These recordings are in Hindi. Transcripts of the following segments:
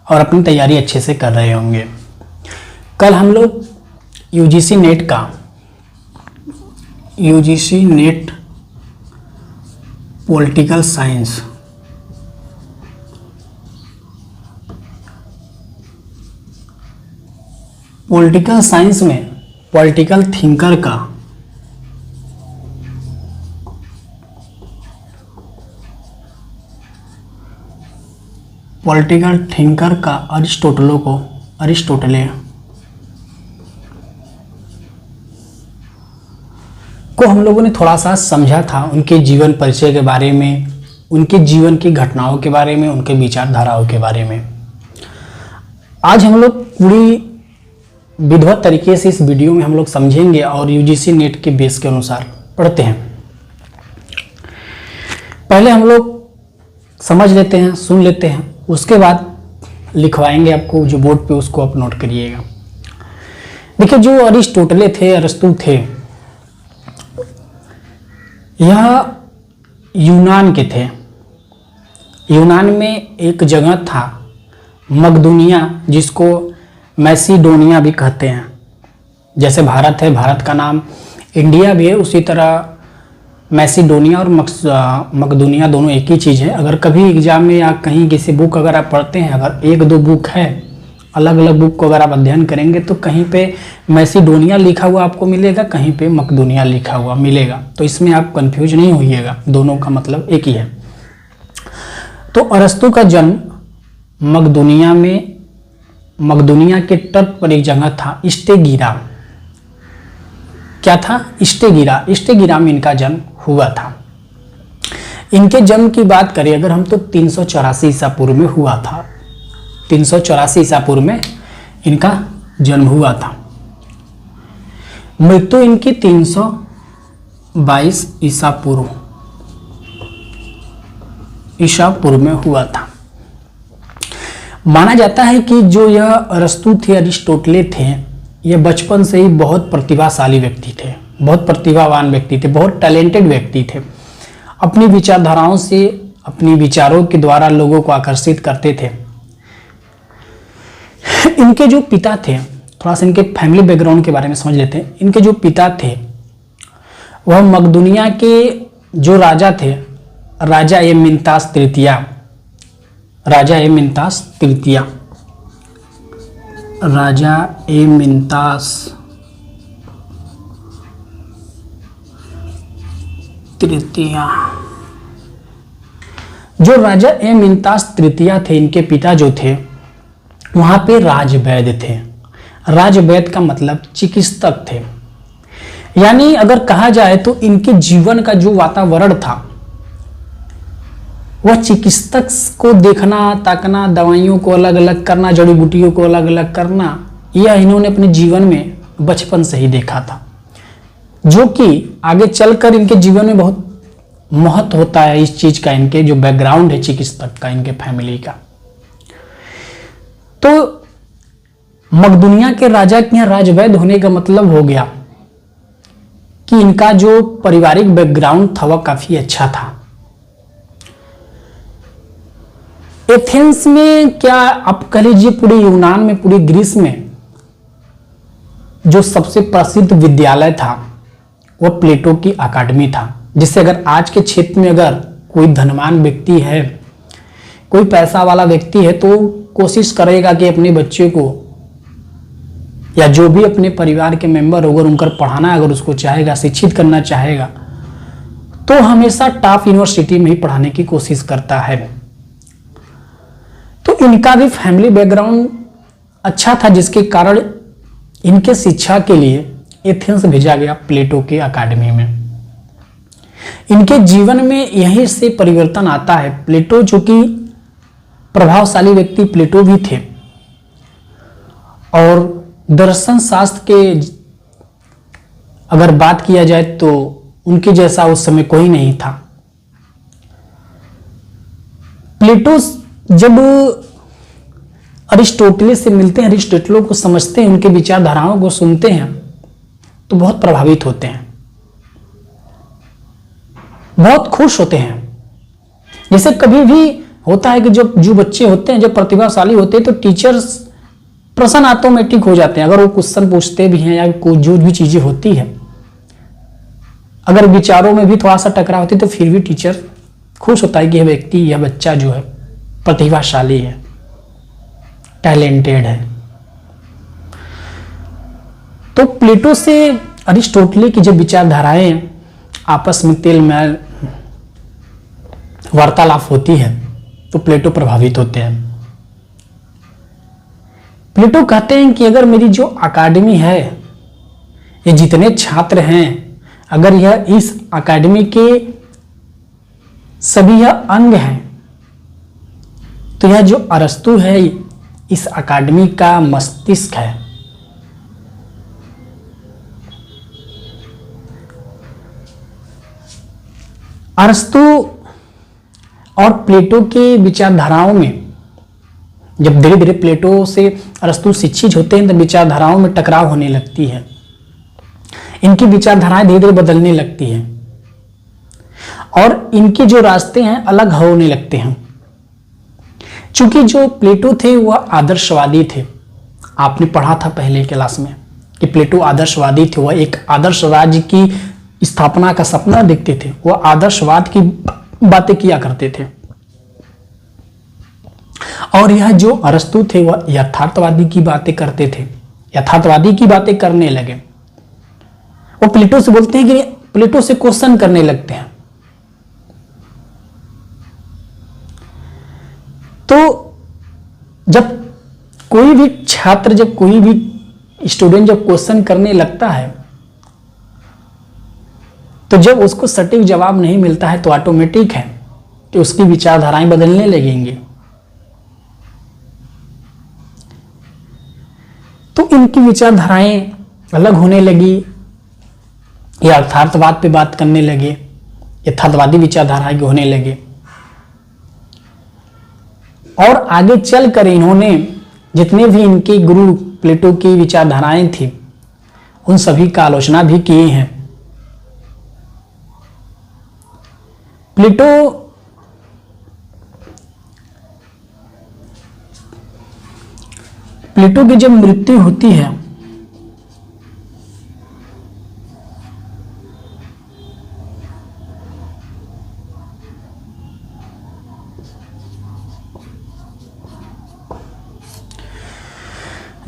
और अपनी तैयारी अच्छे से कर रहे होंगे। कल हम लोग यूजीसी नेट पॉलिटिकल साइंस में पॉलिटिकल थिंकर का अरिस्टोटले को हम लोगों ने थोड़ा सा समझा था, उनके जीवन परिचय के बारे में, उनके जीवन की घटनाओं के बारे में, उनके विचारधाराओं के बारे में। आज हम लोग पूरी विधिवत तरीके से इस वीडियो में हम लोग समझेंगे और यूजीसी नेट के बेस के अनुसार पढ़ते हैं। पहले हम लोग समझ लेते हैं, सुन लेते हैं, उसके बाद लिखवाएंगे आपको जो बोर्ड पे, उसको आप नोट करिएगा। देखिए, जो अरिस्तु थे, यह यूनान के थे। यूनान में एक जगह था मकदूनिया, जिसको मैसिडोनिया भी कहते हैं। जैसे भारत है, भारत का नाम इंडिया भी है, उसी तरह मैसिडोनिया और मकदूनिया दोनों एक ही चीज़ है। अगर कभी एग्जाम में या कहीं किसी बुक अगर आप पढ़ते हैं, अगर एक दो बुक है, अलग अलग बुक को अगर आप अध्ययन करेंगे तो कहीं पे मैसिडोनिया लिखा हुआ आपको मिलेगा, कहीं पे मकदूनिया लिखा हुआ मिलेगा। तो इसमें आप कंफ्यूज नहीं होइएगा, दोनों का मतलब एक ही है। तो अरस्तु का जन्म मकदूनिया के तट पर एक जगह था, स्टेगिरा। क्या था? स्टेगिरा में इनका जन्म हुआ था। इनके जन्म की बात करें अगर हम, तो 384 ईसा पूर्व में हुआ था। 384 ईसा पूर्व में इनका जन्म हुआ था। मृत्यु इनकी 322 ईसा पूर्व में हुआ था। माना जाता है कि जो यह अरिस्टोटले थे, ये बचपन से ही बहुत प्रतिभाशाली व्यक्ति थे, बहुत प्रतिभावान व्यक्ति थे, बहुत टैलेंटेड व्यक्ति थे। अपनी विचारधाराओं से, अपनी विचारों के द्वारा लोगों को आकर्षित करते थे। इनके जो पिता थे, थोड़ा सा इनके फैमिली बैकग्राउंड के बारे में समझ लेते हैं। इनके जो पिता थे वह मकदूनिया के जो राजा थे, राजा एमिनतास तृतीया। जो राजा एमिनतास तृतीया थे, इनके पिता जो थे, वहां पे राजवैद्य थे। राजवैद्य का मतलब चिकित्सक थे। यानी अगर कहा जाए तो इनके जीवन का जो वातावरण था वह चिकित्सक को देखना, ताकना, दवाइयों को अलग अलग करना, जड़ी बूटियों को अलग अलग करना, यह इन्होंने अपने जीवन में बचपन से ही देखा था, जो कि आगे चलकर इनके जीवन में बहुत महत्व होता है इस चीज का। इनके जो बैकग्राउंड है चिकित्सक का, इनके फैमिली का। तो मकदूनिया के राजा के यहाँ राजवैद्य होने का मतलब हो गया कि इनका जो पारिवारिक बैकग्राउंड था वह काफी अच्छा था। एथेंस में, क्या आप कह लीजिए पूरे यूनान में, पूरी ग्रीस में जो सबसे प्रसिद्ध विद्यालय था वह प्लेटो की अकादमी था। जिससे अगर आज के क्षेत्र में अगर कोई धनवान व्यक्ति है, कोई पैसा वाला व्यक्ति है, तो कोशिश करेगा कि अपने बच्चे को या जो भी अपने परिवार के मेंबर होगा उनका पढ़ाना, अगर उसको चाहेगा, शिक्षित करना चाहेगा, तो हमेशा टॉप यूनिवर्सिटी में ही पढ़ाने की कोशिश करता है। तो इनका भी फैमिली बैकग्राउंड अच्छा था, जिसके कारण इनके शिक्षा के लिए एथेंस भेजा गया, प्लेटो के अकादमी में। इनके जीवन में यहीं से परिवर्तन आता है। प्लेटो, जो कि प्रभावशाली व्यक्ति प्लेटो भी थे, और दर्शन शास्त्र के अगर बात किया जाए तो उनके जैसा उस समय कोई नहीं था। प्लेटो जब अरिस्टोटले से मिलते हैं, अरिस्टोटले को समझते हैं, उनके विचारधाराओं को सुनते हैं, तो बहुत प्रभावित होते हैं, बहुत खुश होते हैं। जैसे कभी भी होता है कि जो बच्चे होते हैं, जो प्रतिभाशाली होते हैं, तो टीचर्स प्रश्न ऑटोमेटिक हो जाते हैं। अगर वो क्वेश्चन पूछते भी हैं या जो भी चीजें होती है, अगर विचारों में भी थोड़ा सा टकराव होती है, तो फिर भी टीचर खुश होता है कि यह व्यक्ति, यह बच्चा जो है प्रतिभाशाली है, टैलेंटेड है। तो प्लेटो से अरिस्टोटली की जब विचारधाराएं आपस में तेल में वार्तालाप होती है, तो प्लेटो प्रभावित होते हैं। प्लेटो कहते हैं कि अगर मेरी जो अकादमी है, ये जितने छात्र हैं, अगर यह इस अकादमी के सभी यह अंग हैं, तो यह जो अरस्तु है इस अकादमी का मस्तिष्क है। अरस्तु और प्लेटो के विचारधाराओं में, जब धीरे धीरे प्लेटो से अरस्तु शिक्षित होते हैं, तो विचारधाराओं में टकराव होने लगती है। इनकी विचारधाराएं धीरे धीरे बदलने लगती हैं और इनके जो रास्ते हैं अलग होने लगते हैं। चूंकि जो प्लेटो थे वह आदर्शवादी थे। आपने पढ़ा था पहले क्लास में कि प्लेटो आदर्शवादी थे। वह एक आदर्श राज्य की स्थापना का सपना देखते थे। वह आदर्शवाद की बातें किया करते थे। और यह जो अरस्तु थे वह यथार्थवादी की बातें करते थे, यथार्थवादी की बातें करने लगे। वो प्लेटो से बोलते हैं कि प्लेटो से क्वेश्चन करने लगते हैं। तो जब कोई भी छात्र, जब कोई भी स्टूडेंट जब क्वेश्चन करने लगता है, तो जब उसको सटीक जवाब नहीं मिलता है, तो ऑटोमेटिक है कि उसकी विचारधाराएं बदलने लगेंगी। तो इनकी विचारधाराएं अलग होने लगी। ये यथार्थवाद पे बात करने लगे, यथार्थवादी विचारधाराएं होने लगे। और आगे चलकर इन्होंने जितने भी इनके गुरु प्लेटो की विचारधाराएं थी, उन सभी का आलोचना भी किए हैं। प्लेटो की जब मृत्यु होती है,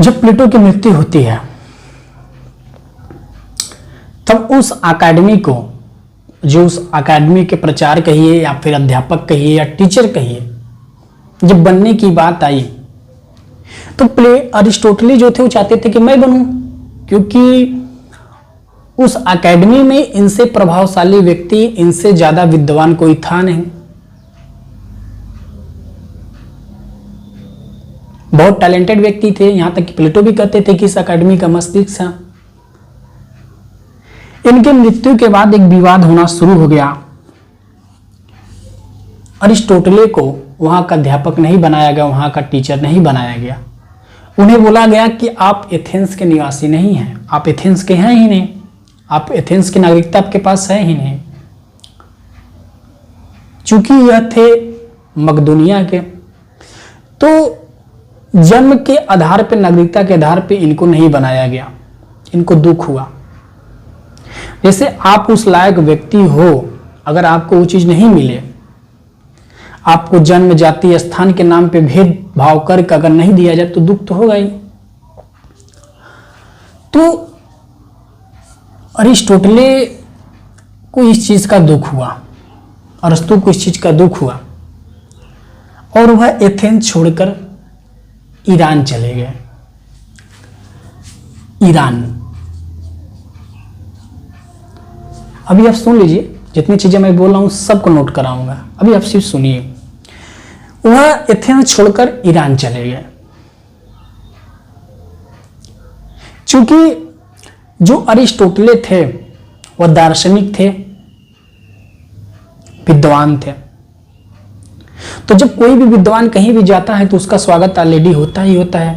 जब प्लेटो की मृत्यु होती है, तब उस अकादमी को, जो उस अकादमी के प्रचार कहिए या फिर अध्यापक कहिए या टीचर कहिए, जब बनने की बात आई, तो अरिस्टोटली जो थे वो चाहते थे कि मैं बनूं, क्योंकि उस अकादमी में इनसे प्रभावशाली व्यक्ति, इनसे ज्यादा विद्वान कोई था नहीं। बहुत टैलेंटेड व्यक्ति थे। यहां तक कि प्लेटो भी कहते थे कि इस अकादमी का मस्तिष्क था। इनके मृत्यु के बाद एक विवाद होना शुरू हो गया। अरिस्टोटले को वहां का अध्यापक नहीं बनाया गया, वहां का टीचर नहीं बनाया गया। उन्हें बोला गया कि आप एथेंस के निवासी नहीं हैं, आप एथेंस के हैं ही नहीं, आप एथेंस की नागरिकता आपके पास है ही नहीं। चूंकि यह थे मकदूनिया के, तो जन्म के आधार पर, नागरिकता के आधार पर इनको नहीं बनाया गया। इनको दुख हुआ। जैसे आप उस लायक व्यक्ति हो, अगर आपको वो चीज नहीं मिले, आपको जन्म, जाति, स्थान के नाम पे भेदभाव करके अगर नहीं दिया जाए, तो दुख तो होगा ही। तो अरिस्टोटले को इस चीज का दुख हुआ, अरस्तु को इस चीज का दुख हुआ, और वह एथेंस छोड़कर ईरान चले गए। ईरान, अभी आप सुन लीजिए, जितनी चीजें मैं बोल रहा हूं सबको नोट कराऊंगा, अभी आप सिर्फ सुनिए। वह एथेंस छोड़कर ईरान चले गए। चूंकि जो अरिस्टोटले थे वह दार्शनिक थे, विद्वान थे। तो जब कोई भी विद्वान कहीं भी जाता है तो उसका स्वागत ऑलरेडी होता ही होता है।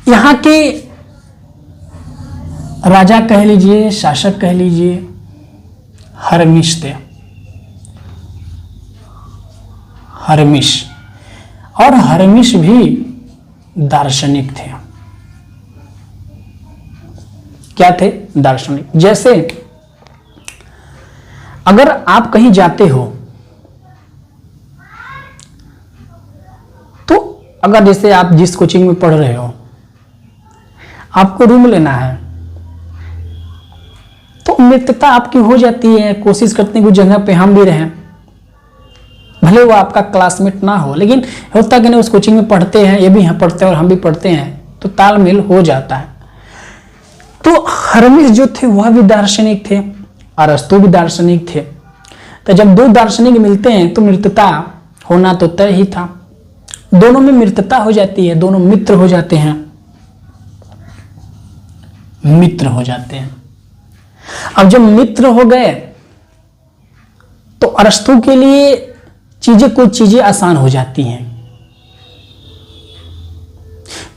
यहां के राजा कह लीजिए, शासक कह लीजिए, हर्मिस थे। हर्मिस। और हर्मिस भी दार्शनिक थे। क्या थे? दार्शनिक। जैसे अगर आप कहीं जाते हो तो अगर जैसे आप जिस कोचिंग में पढ़ रहे हो, आपको रूम लेना है, तो मित्रता आपकी हो जाती है, कोशिश करते हैं कि जगह पे हम भी रहें, भले वो आपका क्लासमेट ना हो, लेकिन होता कि नहीं, उस कोचिंग में पढ़ते हैं, ये भी यहाँ पढ़ते हैं और हम भी पढ़ते हैं, तो तालमेल हो जाता है। तो हर्मिस जो थे वह भी दार्शनिक थे, अरस्तु भी दार्शनिक थे। तो जब दो दार्शनिक मिलते हैं तो मित्रता होना तो तय ही था। दोनों में मित्रता हो जाती है, दोनों मित्र हो जाते हैं, मित्र हो जाते हैं। अब जब मित्र हो गए तो अरस्तु के लिए कुछ चीजें आसान हो जाती हैं।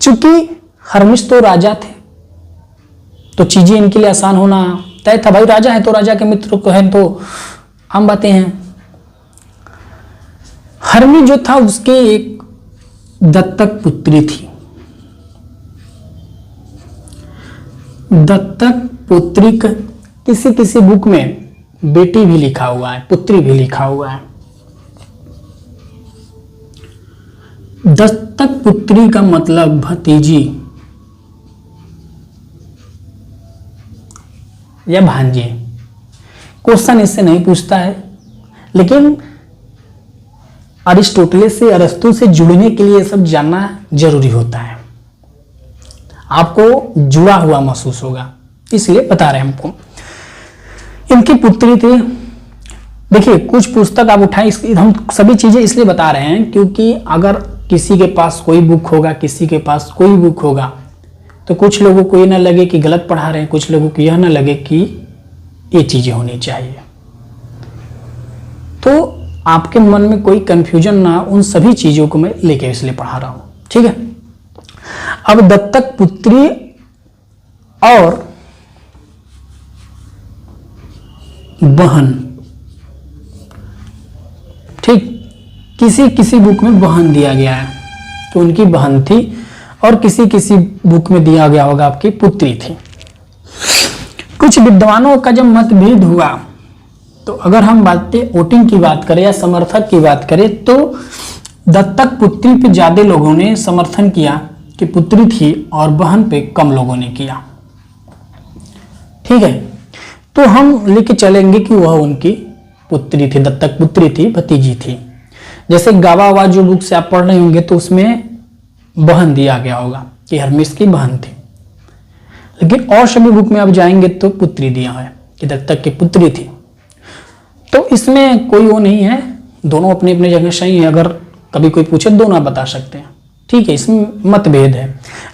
चूंकि हर्मिस तो राजा थे तो चीजें इनके लिए आसान होना तय था। भाई राजा है तो राजा के मित्र को है तो आम बातें हैं। हर्मिस जो था उसके एक दत्तक पुत्री थी। दत्तक पुत्री किसी किसी बुक में बेटी भी लिखा हुआ है, पुत्री भी लिखा हुआ है। दत्तक पुत्री का मतलब भतीजी या भांजे। क्वेश्चन इससे नहीं पूछता है, लेकिन अरिस्टोटेलिस से, अरस्तु से जुड़ने के लिए सब जानना जरूरी होता है। आपको जुड़ा हुआ महसूस होगा, इसलिए बता रहे हैं हमको। इनकी पुत्री थी। देखिए कुछ पुस्तक आप उठाएं, हम सभी चीजें इसलिए बता रहे हैं क्योंकि अगर किसी के पास कोई बुक होगा, किसी के पास कोई बुक होगा, तो कुछ लोगों को ये ना लगे कि गलत पढ़ा रहे हैं, कुछ लोगों को यह ना लगे कि ये चीजें होनी चाहिए। तो आपके मन में कोई कंफ्यूजन ना, उन सभी चीजों को मैं लेके इसलिए पढ़ा रहा हूं, ठीक है। अब दत्तक पुत्री और बहन, ठीक, किसी किसी बुक में बहन दिया गया है तो उनकी बहन थी, और किसी किसी बुक में दिया गया होगा आपकी पुत्री थी। कुछ विद्वानों का जब मतभेद हुआ तो अगर हम वोटिंग की बात करें या समर्थक की बात करें तो दत्तक पुत्री पे ज्यादा लोगों ने समर्थन किया कि पुत्री थी, और बहन पे कम लोगों ने किया, ठीक है। तो हम लेके चलेंगे कि वह उनकी पुत्री थी, दत्तक पुत्री थी, भतीजी थी। जैसे गावा जो बुक से आप पढ़ रहे होंगे तो उसमें बहन दिया गया होगा कि हर्मिस की बहन थी, लेकिन और सभी बुक में आप जाएंगे तो पुत्री दिया है कि दत्तक की पुत्री थी। तो इसमें कोई वो नहीं है, दोनों अपने अपने जगह सही है। अगर कभी कोई पूछे दोनों आप बता सकते हैं, ठीक है। इसमें मतभेद है,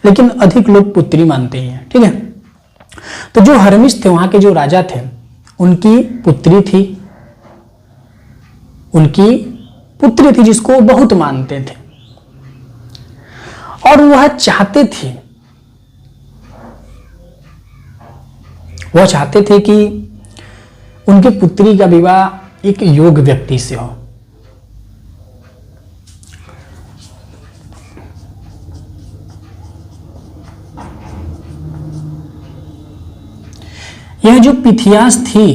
लेकिन अधिक लोग पुत्री मानते हैं, ठीक है। तो जो हर्मिस थे, वहां के जो राजा थे, उनकी पुत्री थी, उनकी पुत्री थी जिसको वो बहुत मानते थे, और वह चाहते थे कि उनके पुत्री का विवाह एक योग्य व्यक्ति से हो। यह जो पिथियास थी,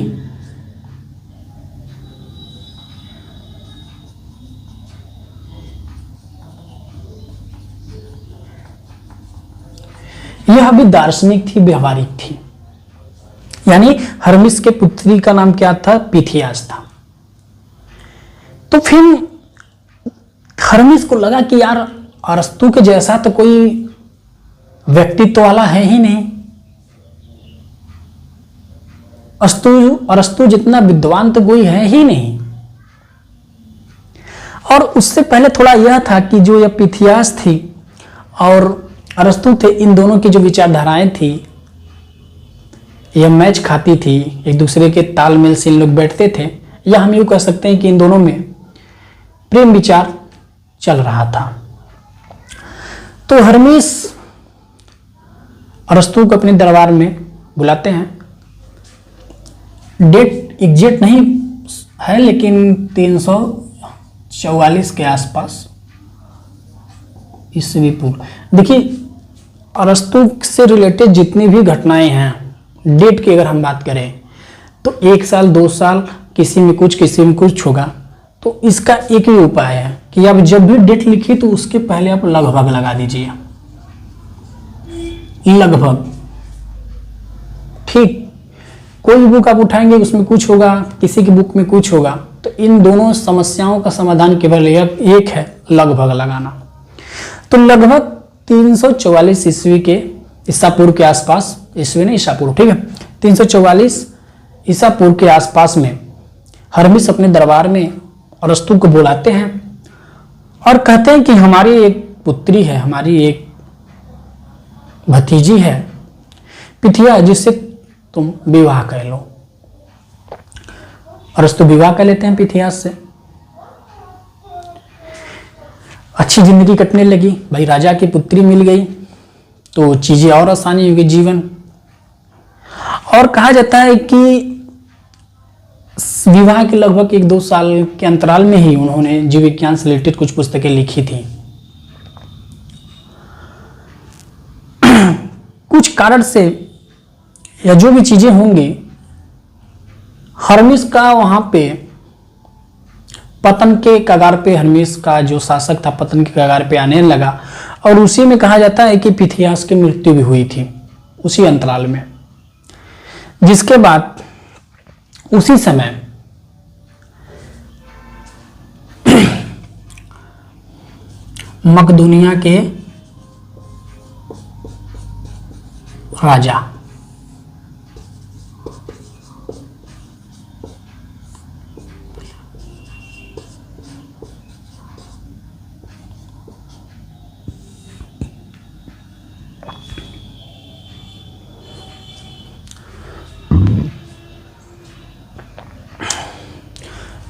यह भी दार्शनिक थी, व्यवहारिक थी। यानी हर्मिस के पुत्री का नाम क्या था? पिथियास था। तो फिर हर्मिस को लगा कि यार अरस्तु के जैसा तो कोई व्यक्तित्व वाला है ही नहीं, अरस्तु जितना विद्वान तो कोई है ही नहीं। और उससे पहले थोड़ा यह था कि जो यह पिथियास थी और अरस्तु थे, इन दोनों की जो विचारधाराएं थी यह मैच खाती थी, एक दूसरे के तालमेल से इन लोग बैठते थे, या हम यूं कह सकते हैं कि इन दोनों में प्रेम विचार चल रहा था। तो हर्मिस अरस्तु को अपने दरबार में बुलाते हैं। डेट एग्जैक्ट नहीं है, लेकिन 344 के आसपास ईस्वी पूर्व। देखिए अरस्तु से रिलेटेड जितनी भी घटनाएं हैं डेट की अगर हम बात करें तो 1 साल 2 साल किसी में कुछ होगा। तो इसका एक ही उपाय है कि आप जब भी डेट लिखिए तो उसके पहले आप लगभग लगा दीजिए, लगभग। ठीक, कोई भी बुक आप उठाएंगे उसमें कुछ होगा, किसी की बुक में कुछ होगा। तो इन दोनों समस्याओं का समाधान केवल एक है, लगभग लगाना। तो लगभग 344 ईस्वी के ईसा पूर्व के आसपास, ईस्वी नहीं ईसा पूर्व, ठीक है, 344 ईसा पूर्व के आसपास में हर्मिस अपने दरबार में अरस्तु को बुलाते हैं और कहते हैं कि हमारी एक पुत्री है, हमारी एक भतीजी है पिथिया, जिससे तुम विवाह कर लो। अरस्तु विवाह कर लेते हैं पिथियास से। अच्छी जिंदगी कटने लगी, भाई राजा की पुत्री मिल गई तो चीजें और आसानी होगी जीवन। और कहा जाता है कि विवाह के लगभग 1-2 साल के अंतराल में ही उन्होंने जीव विज्ञान से रिलेटेड कुछ पुस्तकें लिखी थी। कुछ कारण से या जो भी चीजें होंगी, हर्मिस का वहां पे पतन के कगार पे, हर्मिस का जो शासक था पतन के कगार पे आने लगा। और उसी में कहा जाता है कि पिथियास की मृत्यु भी हुई थी उसी अंतराल में। जिसके बाद उसी समय मकदूनिया के राजा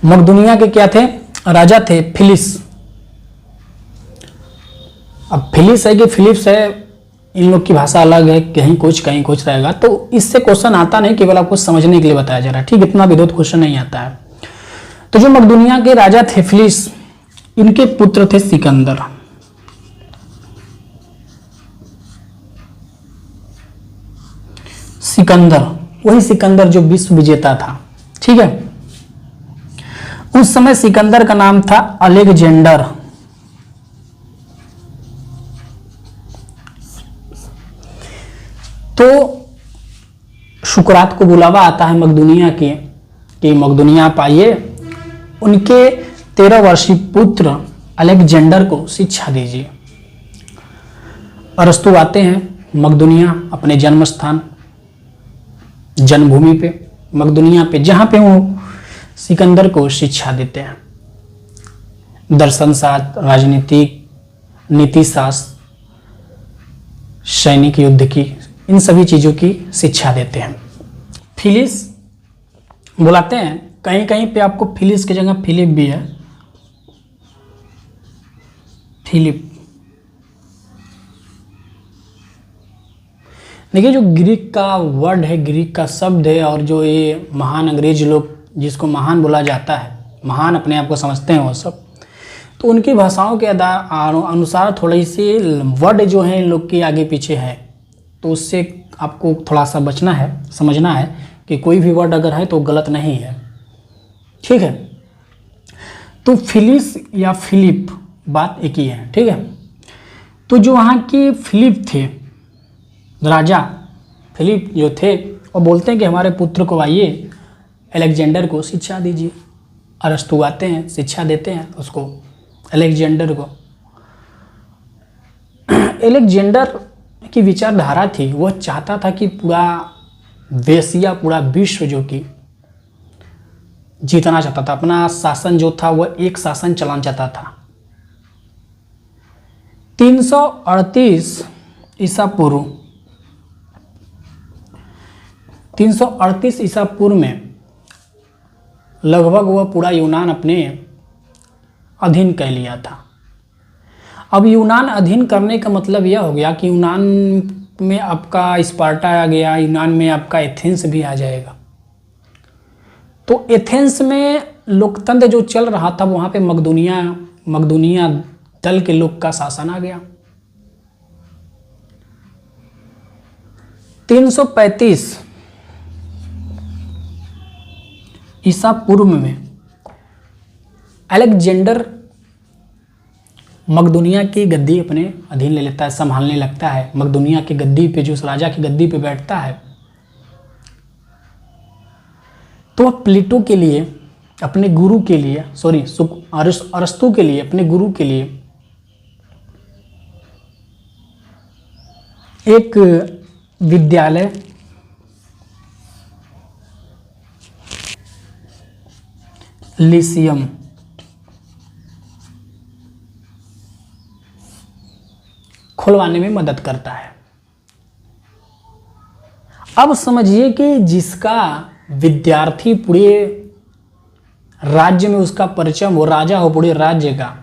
मकदूनिया के क्या थे, राजा थे फिलिस। अब फिलिस है कि फिलिप्स है, इन लोग की भाषा अलग है, कहीं कुछ रहेगा। तो इससे क्वेश्चन आता नहीं, केवल आपको समझने के लिए बताया जा रहा है, ठीक, इतना विरोध क्वेश्चन नहीं आता है। तो जो मकदूनिया के राजा थे फिलिस, इनके पुत्र थे सिकंदर। सिकंदर, वही सिकंदर जो विश्व विजेता था, ठीक है। उस समय सिकंदर का नाम था अलेक्जेंडर। तो शुक्रात को बुलावा आता है मकदूनिया के कि मकदूनिया आप आइए, उनके 13 वर्षीय पुत्र अलेक्जेंडर को शिक्षा दीजिए। अरस्तु आते हैं मकदूनिया, अपने जन्म स्थान, जन्मभूमि पे, मकदूनिया पे, जहां पे वो सिकंदर को शिक्षा देते हैं। दर्शन शास्त्र, राजनीतिक, नीति शास्त्र, सैनिक युद्ध की, इन सभी चीजों की शिक्षा देते हैं। फिलिस बुलाते हैं, कहीं कहीं पे आपको फिलिस की जगह फिलिप भी है, फिलिप। देखिए जो ग्रीक का वर्ड है, ग्रीक का शब्द है, और जो ये महान अंग्रेज लोग जिसको महान बोला जाता है, महान अपने आप को समझते हैं वो सब, तो उनकी भाषाओं के अनुसार थोड़ी सी वर्ड जो है इन लोग के आगे पीछे है। तो उससे आपको थोड़ा सा बचना है, समझना है कि कोई भी वर्ड अगर है तो गलत नहीं है, ठीक है। तो फिलिस या फिलिप बात एक ही है, ठीक है। तो जो वहाँ के फिलिप थे, राजा फिलिप जो थे, वो बोलते हैं कि हमारे पुत्र को आइए, अलेक्जेंडर को शिक्षा दीजिए। अरस्तु आते हैं, शिक्षा देते हैं उसको, अलेक्जेंडर को। अलेक्जेंडर की विचारधारा थी, वह चाहता था कि पूरा देश या पूरा विश्व जो कि जीतना चाहता था, अपना शासन जो था वह एक शासन चलाना चाहता था। 338 ईसा पूर्व, 338 ईसा पूर्व में लगभग वह पूरा यूनान अपने अधीन कर लिया था। अब यूनान अधीन करने का मतलब यह हो गया कि यूनान में आपका स्पार्टा आ गया, यूनान में आपका एथेंस भी आ जाएगा। तो एथेंस में लोकतंत्र जो चल रहा था वहाँ पे मकदूनिया दल के लोग का शासन आ गया। 335 ईसा पूर्व में अलेक्जेंडर मकदूनिया की गद्दी अपने अधीन ले लेता है, संभालने लगता है। मकदूनिया की गद्दी पे, जो उस राजा की गद्दी पे बैठता है, तो वह प्लेटो के लिए, अपने गुरु के लिए, अरस्तु के लिए, अपने गुरु के लिए एक विद्यालय लिसियम खुलवाने में मदद करता है। अब समझिए कि जिसका विद्यार्थी पूरे राज्य में उसका परचम हो, राजा हो पूरे राज्य का,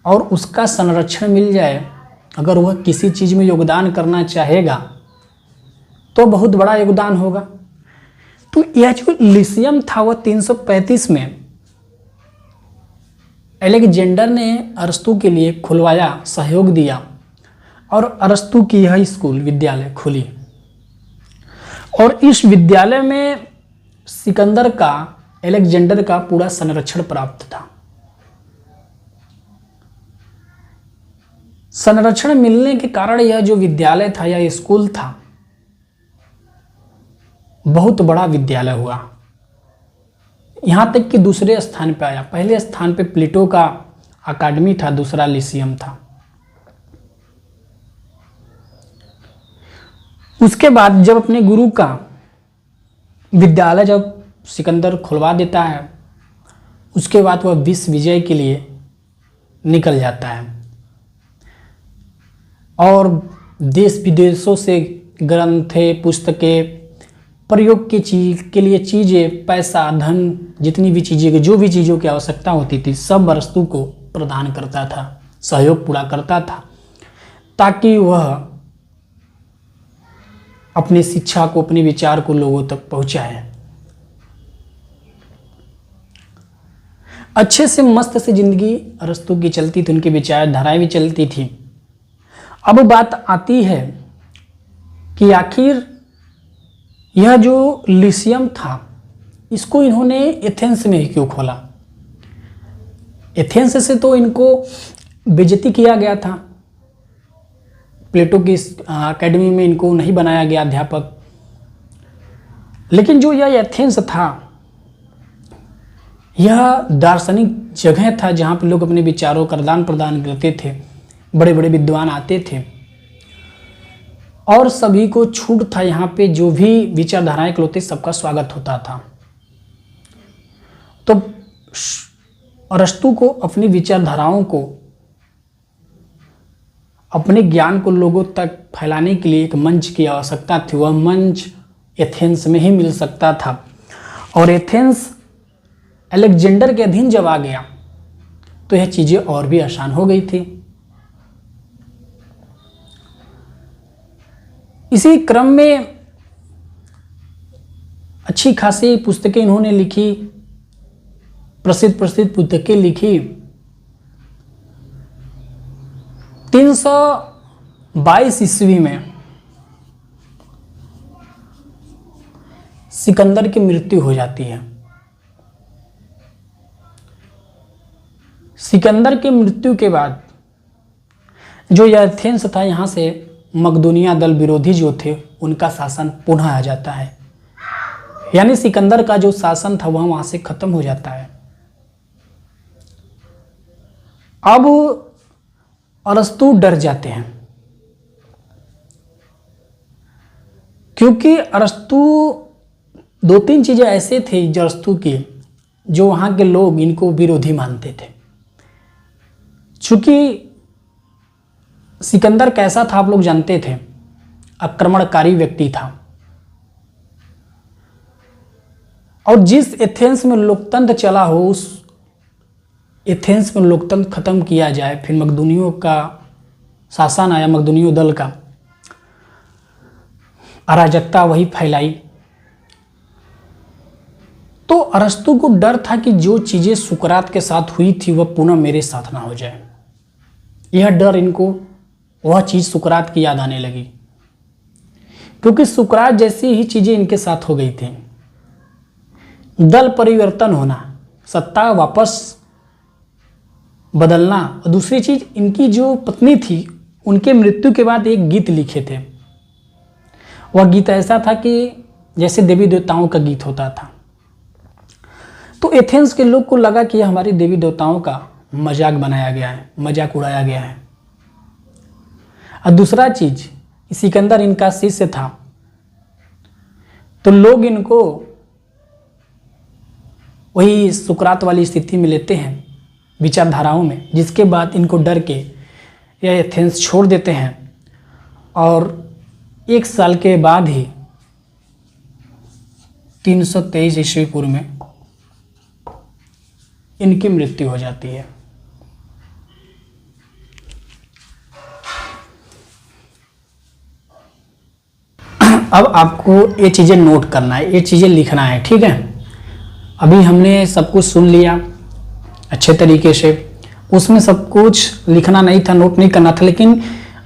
और उसका संरक्षण मिल जाए, अगर वह किसी चीज में योगदान करना चाहेगा तो बहुत बड़ा योगदान होगा। तो यह जो लिसियम था वह 335 में अलेक्जेंडर ने अरस्तु के लिए खुलवाया, सहयोग दिया, और अरस्तु की यह स्कूल विद्यालय खुली। और इस विद्यालय में सिकंदर का, अलेक्जेंडर का पूरा संरक्षण प्राप्त था। संरक्षण मिलने के कारण यह जो विद्यालय था, यह स्कूल था, बहुत बड़ा विद्यालय हुआ। यहां तक कि दूसरे स्थान पे आया। पहले स्थान पे प्लेटो का अकादमी था, दूसरा लिसियम था। उसके बाद जब अपने गुरु का विद्यालय जब सिकंदर खुलवा देता है, उसके बाद वह विश्व विजय के लिए निकल जाता है और देश विदेशों से ग्रंथें, पुस्तकें, प्रयोग के लिए चीज़ें, पैसा, धन, जितनी भी चीज़ें, जो भी चीज़ों की आवश्यकता होती थी, सब अरस्तु को प्रदान करता था, सहयोग पूरा करता था, ताकि वह अपनी शिक्षा को, अपने विचार को लोगों तक पहुंचाए। अच्छे से मस्त से जिंदगी अरस्तु की चलती थी, उनकी विचारधाराएं भी चलती थी। अब बात आती है कि आखिर यह जो लिसियम था, इसको इन्होंने एथेंस में ही क्यों खोला? एथेंस से तो इनको बेइज्जती किया गया था, प्लेटो की एकेडमी में इनको नहीं बनाया गया अध्यापक। लेकिन जो यह एथेंस था, यह दार्शनिक जगह था जहाँ पे लोग अपने विचारों का आदान प्रदान करते थे, बड़े बड़े विद्वान आते थे और सभी को छूट था। यहाँ पे जो भी विचारधाराएं होते सबका स्वागत होता था। तो अरस्तु को अपनी विचारधाराओं को, अपने ज्ञान को लोगों तक फैलाने के लिए एक मंच की आवश्यकता थी। वह मंच एथेंस में ही मिल सकता था। और एथेंस अलेक्जेंडर के अधीन जब आ गया तो यह चीज़ें और भी आसान हो गई थी। इसी क्रम में अच्छी खासी पुस्तकें इन्होंने लिखी, प्रसिद्ध पुस्तकें लिखी। 322 ईस्वी में सिकंदर की मृत्यु हो जाती है। सिकंदर की मृत्यु के बाद जो यह एथेंस था, यहाँ से मकदूनिया दल विरोधी जो थे उनका शासन पुनः आ जाता है। यानी सिकंदर का जो शासन था वह वहाँ से खत्म हो जाता है। अब अरस्तु डर जाते हैं, क्योंकि अरस्तु 2-3 चीज़ें ऐसे थे जो अरस्तु की, जो वहाँ के लोग इनको विरोधी मानते थे। चूँकि सिकंदर कैसा था आप लोग जानते थे, आक्रमणकारी व्यक्ति था। और जिस एथेंस में लोकतंत्र चला हो, उस एथेंस में लोकतंत्र खत्म किया जाए। फिर मकदूनियों का शासन आया, मकदूनियों दल का, अराजकता वही फैलाई। तो अरस्तु को डर था कि जो चीजें सुकरात के साथ हुई थी वह पुनः मेरे साथ ना हो जाए। यह डर इनको वह चीज सुकरात की याद आने लगी, क्योंकि सुकरात जैसी ही चीजें इनके साथ हो गई थी। दल परिवर्तन होना, सत्ता वापस बदलना, और दूसरी चीज इनकी जो पत्नी थी उनके मृत्यु के बाद एक गीत लिखे थे। वह गीत ऐसा था कि जैसे देवी देवताओं का गीत होता था। तो एथेंस के लोग को लगा कि यह हमारी देवी देवताओं का मजाक बनाया गया है, मजाक उड़ाया गया है। और दूसरा चीज, सिकंदर इनका शिष्य था, तो लोग इनको वही सुकरात वाली स्थिति में लेते हैं, विचारधाराओं में, जिसके बाद इनको डर के यह एथेंस छोड़ देते हैं। और 1 साल के बाद ही 323 ईस्वी पूर्व में इनकी मृत्यु हो जाती है। अब आपको ये चीज़ें नोट करना है, ये चीज़ें लिखना है, ठीक है। अभी हमने सब कुछ सुन लिया अच्छे तरीके से, उसमें सब कुछ लिखना नहीं था, नोट नहीं करना था, लेकिन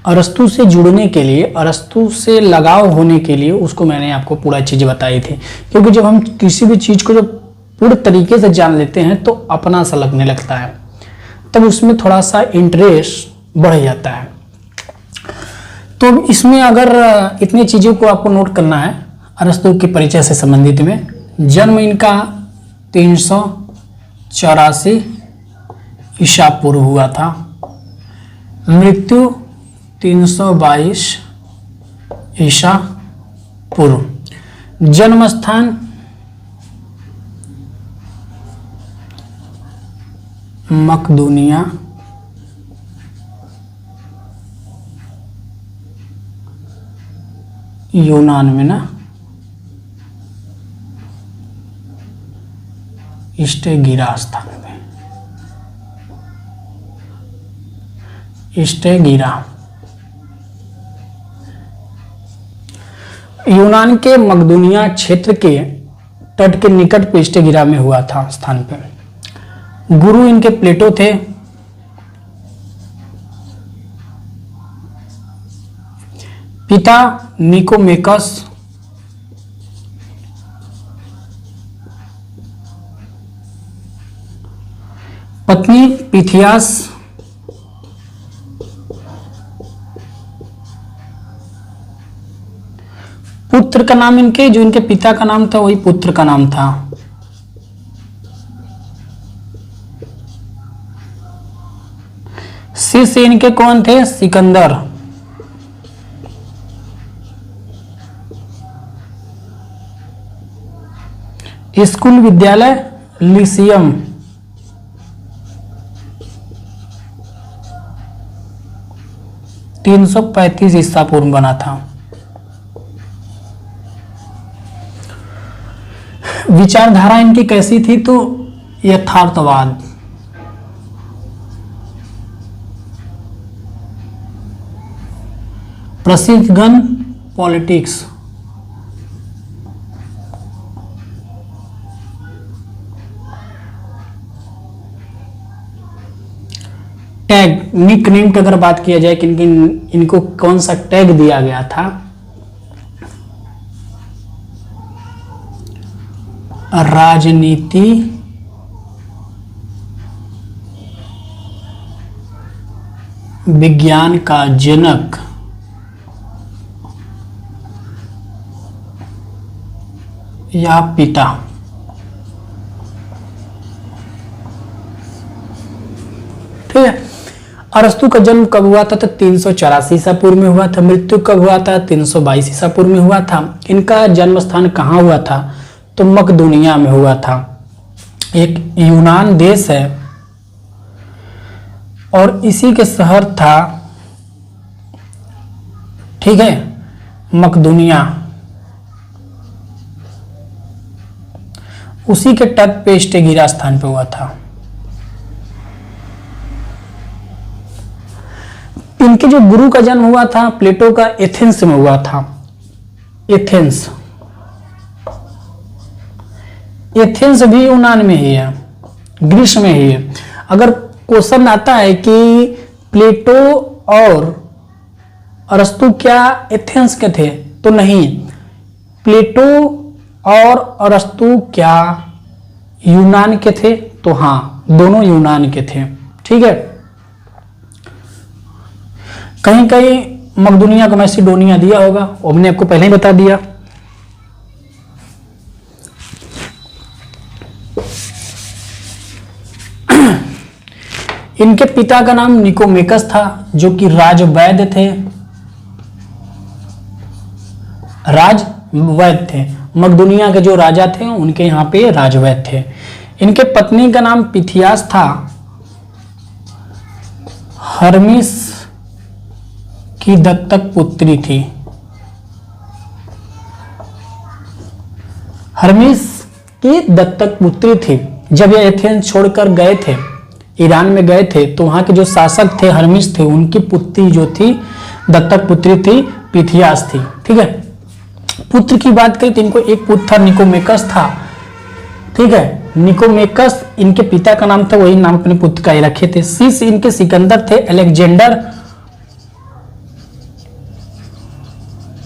अरस्तु से जुड़ने के लिए, अरस्तु से लगाव होने के लिए उसको मैंने आपको पूरा चीज़ बताई थी। क्योंकि जब हम किसी भी चीज़ को जब पूरे तरीके से जान लेते हैं तो अपना सा लगने लगता है, तब उसमें थोड़ा सा इंटरेस्ट बढ़ जाता है। तो इसमें अगर इतनी चीज़ों को आपको नोट करना है अरस्तु के परिचय से संबंधित में, जन्म इनका 384 ईसा पूर्व हुआ था, मृत्यु 322 ईसा पूर्व, जन्म स्थान मकदूनिया, यूनान में ना, स्टेगिरा स्थान में, स्टेगिरा। यूनान के मकदूनिया क्षेत्र के तट के निकट पे स्टेगिरा में हुआ था स्थान पे। गुरु इनके प्लेटो थे। पिता निकोमेकस, पत्नी पिथियास, पुत्र का नाम इनके, जो इनके पिता का नाम था वही पुत्र का नाम था। शिष्य इनके कौन थे? सिकंदर। स्कूल विद्यालय लिसियम। तीन 335 ईसा पूर्व बना था। विचारधारा इनकी कैसी थी? तो यथार्थवाद, प्रसिद्ध गण पॉलिटिक्स, टैग, निक नेम की अगर बात किया जाए कि इनको कौन सा टैग दिया गया था, राजनीति विज्ञान का जनक या पिता। ठीक है। अरस्तु का जन्म कब हुआ था? तो 384 ईसा पूर्व में हुआ था। मृत्यु कब हुआ था? 322 ईसा पूर्व में हुआ था। इनका जन्म स्थान कहाँ हुआ था? तो मकदूनिया में हुआ था। एक यूनान देश है और इसी के शहर था, ठीक है, मकदूनिया। उसी के तट पे स्टेगिरा स्थान पे हुआ था। इनके जो गुरु का जन्म हुआ था प्लेटो का, एथेंस में हुआ था। एथेंस एथेंस भी यूनान में ही है, ग्रीस में ही है। अगर क्वेश्चन आता है कि प्लेटो और अरस्तु क्या एथेंस के थे, तो नहीं, प्लेटो और अरस्तु क्या यूनान के थे, तो हाँ, दोनों यूनान के थे। ठीक है, कहीं कहीं मकदूनिया को मैसिडोनिया दिया होगा, वो हमने आपको पहले ही बता दिया। इनके पिता का नाम निकोमेकस था, जो कि राजवैद्य थे, राजवैद्य थे। मकदूनिया के जो राजा थे उनके यहाँ पे राजवैद्य थे। इनके पत्नी का नाम पिथियास था, हर्मिस की दत्तक पुत्री थी। हर्मिस की दत्तक पुत्री थी। जब ये एथेंस छोड़कर गए थे, ईरान में गए थे, तो वहां के जो शासक थे हर्मिस थे, उनकी पुत्री जो थी, दत्तक पुत्री थी, पिथियास थी। ठीक है, पुत्र की बात करें तो इनको एक पुत्र था, निकोमेकस था। ठीक है, निकोमेकस इनके पिता का नाम था, वही नाम अपने पुत्र का ही रखे थे। शिष्य इनके सिकंदर थे।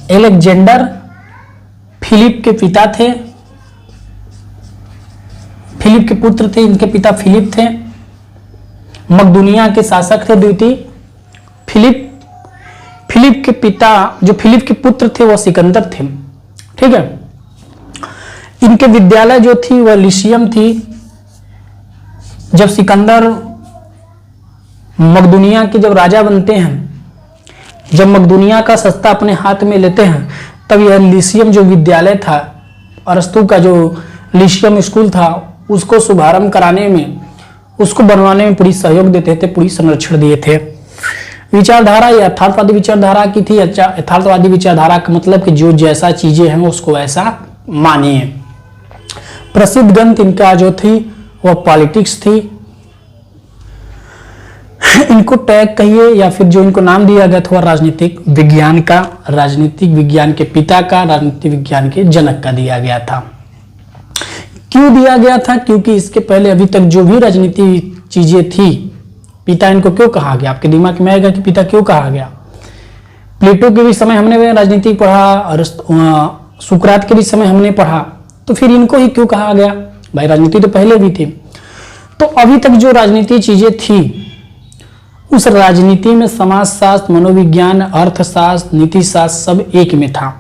एलेक्जेंडर फिलिप के पिता थे, फिलिप के पुत्र थे, इनके पिता फिलिप थे। मकदूनिया के शासक थे द्वितीय फिलिप के पिता, जो फिलिप के पुत्र थे, वह सिकंदर थे। ठीक है, इनके विद्यालय जो थी वह लिशियम थी। जब सिकंदर मकदूनिया के जब राजा बनते हैं, जब मकदूनिया का सत्ता अपने हाथ में लेते हैं, तब यह लिशियम जो विद्यालय था, अरस्तु का जो लिशियम स्कूल था, उसको शुभारंभ कराने में, उसको बनवाने में पूरी सहयोग देते थे, पूरी संरक्षण दिए थे। विचारधारा यथार्थवादी विचारधारा की थी। यथार्थवादी विचारधारा का मतलब कि जो जैसा चीजें हैं उसको ऐसा मानिए। प्रसिद्ध ग्रंथ इनका जो थी वह पॉलिटिक्स थी। इनको टैग कहिए या फिर जो इनको नाम दिया गया था राजनीतिक विज्ञान का, राजनीतिक विज्ञान के पिता का, राजनीतिक विज्ञान के जनक का दिया गया था। क्यों दिया गया था? क्योंकि इसके पहले अभी तक जो भी राजनीति चीजें थी, पिता इनको क्यों कहा गया? आपके दिमाग में आएगा कि पिता क्यों कहा गया। प्लेटो के भी समय हमने राजनीति पढ़ा और सुकरात के भी समय हमने पढ़ा, तो फिर इनको ही क्यों कहा गया? भाई राजनीति तो पहले भी थी। तो अभी तक जो राजनीति चीजें थी, उस राजनीति में समाजशास्त्र, मनोविज्ञान, अर्थशास्त्र, नीतिशास्त्र सब एक में था।